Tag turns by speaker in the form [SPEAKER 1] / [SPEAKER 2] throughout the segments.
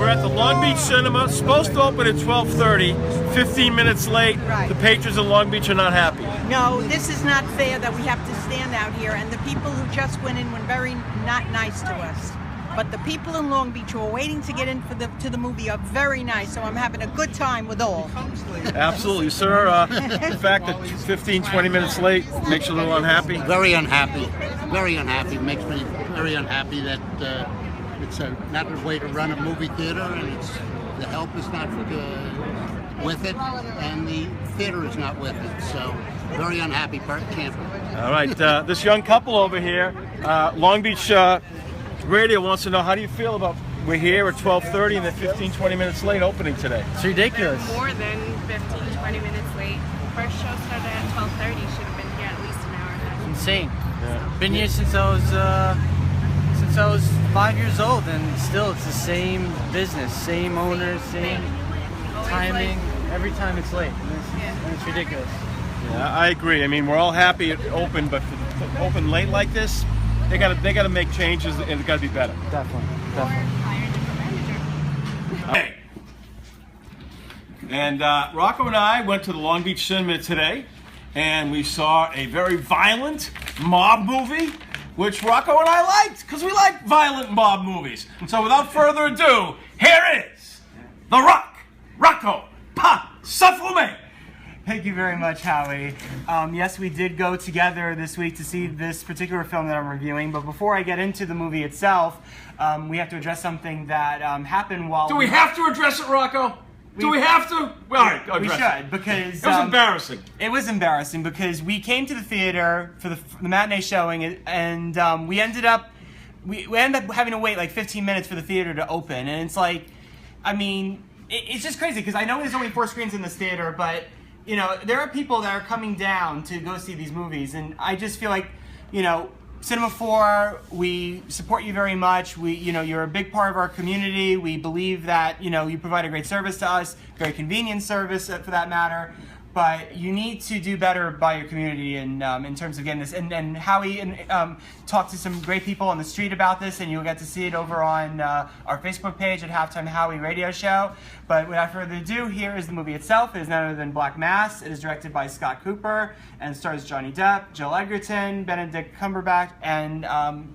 [SPEAKER 1] We're at the Long Beach Cinema, supposed to open at 12:30, 15 minutes late.
[SPEAKER 2] Right.
[SPEAKER 1] The patrons in Long Beach are not happy.
[SPEAKER 2] No, this is not fair that we have to stand out here, and the people who just went in were very not nice to us. But the people in Long Beach who are waiting to get in to the movie are very nice, so I'm having a good time with all.
[SPEAKER 1] Absolutely, sir. The fact that 15, 20 minutes late makes you a little unhappy?
[SPEAKER 3] Very unhappy. Very unhappy. Makes me very unhappy that it's not a way to run a movie theater, and the help is not with it, and the theater is not with it. So, very unhappy camper.
[SPEAKER 1] All right, this young couple over here, Long Beach Radio wants to know, how do you feel about we're here at 12:30 and they're 15, 20 minutes late opening today?
[SPEAKER 4] It's ridiculous.
[SPEAKER 5] They're more than 15, 20 minutes late. First show started at 12:30. Should have been here at least an hour ahead.
[SPEAKER 4] Insane.
[SPEAKER 1] Yeah.
[SPEAKER 4] Been here since I was 5 years old, and still it's the same business, same owners, same timing. Every time it's late, and it's ridiculous.
[SPEAKER 1] Yeah, I agree. I mean, we're all happy it opened, but to open late like this, they gotta make changes, and it's gotta be better.
[SPEAKER 4] Definitely.
[SPEAKER 1] Okay. And Rocco and I went to the Long Beach Cinema today, and we saw a very violent mob movie, which Rocco and I liked, because we like violent mob movies. So without further ado, here is The Rock, Rocco Pasafume.
[SPEAKER 6] Thank you very much, Howie. Yes, we did go together this week to see this particular film that I'm reviewing, but before I get into the movie itself, we have to address something that happened while...
[SPEAKER 1] Do we have to address it, Rocco? Do we have to? Well, all right,
[SPEAKER 6] we should, because...
[SPEAKER 1] It was embarrassing.
[SPEAKER 6] It was embarrassing, because we came to the theater for the matinee showing, and we ended up having to wait like 15 minutes for the theater to open, and it's like, I mean, it's just crazy, because I know there's only 4 screens in this theater, but... You know, there are people that are coming down to go see these movies, and I just feel like, you know, Cinema 4, we support you very much. You're a big part of our community. We believe that, you know, you provide a great service to us, very convenient service for that matter. But you need to do better by your community in terms of getting this. And Howie talked to some great people on the street about this, and you'll get to see it over on our Facebook page at Halftime Howie Radio Show. But without further ado, here is the movie itself. It is none other than Black Mass. It is directed by Scott Cooper and stars Johnny Depp, Joel Edgerton, Benedict Cumberbatch, and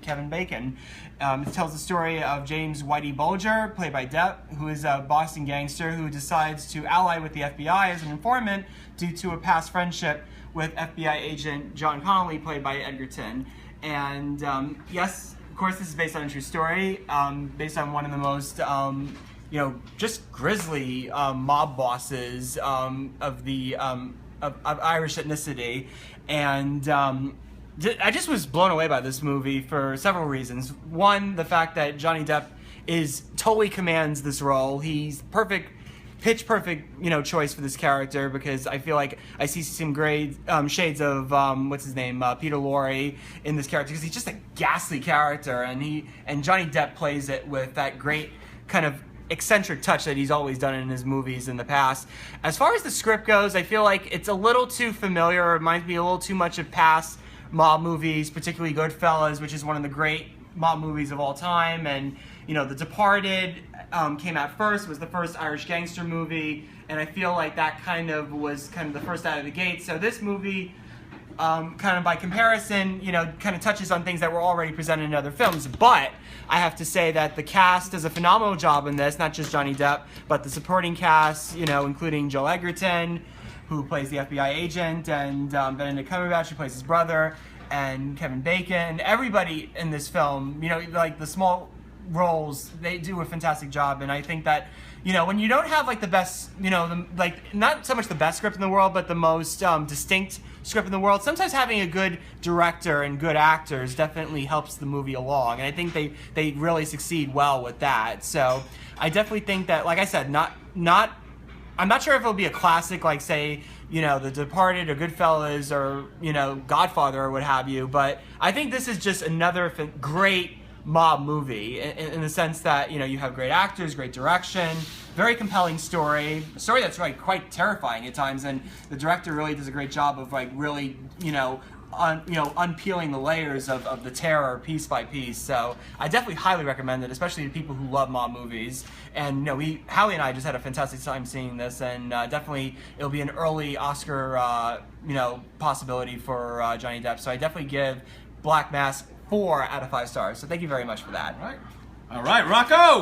[SPEAKER 6] Kevin Bacon. It tells the story of James Whitey Bulger, played by Depp, who is a Boston gangster who decides to ally with the FBI as an informant due to a past friendship with FBI agent John Connolly, played by Edgerton. And yes, of course, this is based on a true story, based on one of the most, just grisly mob bosses of Irish ethnicity. And I just was blown away by this movie for several reasons. One, the fact that Johnny Depp totally commands this role. He's pitch perfect, choice for this character, because I feel like I see some great shades of what's his name, Peter Lorre in this character, because he's just a ghastly character, and Johnny Depp plays it with that great kind of eccentric touch that he's always done in his movies in the past. As far as the script goes, I feel like it's a little too familiar. It reminds me a little too much of past mob movies, particularly Goodfellas, which is one of the great mob movies of all time. And The Departed came out first, was the first Irish gangster movie, and I feel like that was the first out of the gate. So this movie, kind of by comparison, kind of touches on things that were already presented in other films. But I have to say that the cast does a phenomenal job in this, not just Johnny Depp, but the supporting cast, including Joel Edgerton, who plays the FBI agent, and Benedict Cumberbatch, who plays his brother, and Kevin Bacon. Everybody in this film, like the small roles, they do a fantastic job. And I think that, when you don't have like the best, not so much the best script in the world, but the most distinct script in the world, sometimes having a good director and good actors definitely helps the movie along. And I think they really succeed well with that. So I definitely think that, like I said, I'm not sure if it'll be a classic, like, say, The Departed or Goodfellas or, Godfather or what have you, but I think this is just another great mob movie in the sense that, you have great actors, great direction, very compelling story, a story that's quite terrifying at times, and the director really does a great job of, really, unpeeling the layers of the terror piece by piece. So I definitely highly recommend it, especially to people who love mob movies. And Howie and I just had a fantastic time seeing this, and definitely it'll be an early Oscar possibility for Johnny Depp. So I definitely give Black Mass 4 out of 5 stars. So thank you very much for that.
[SPEAKER 1] All right, Rocco.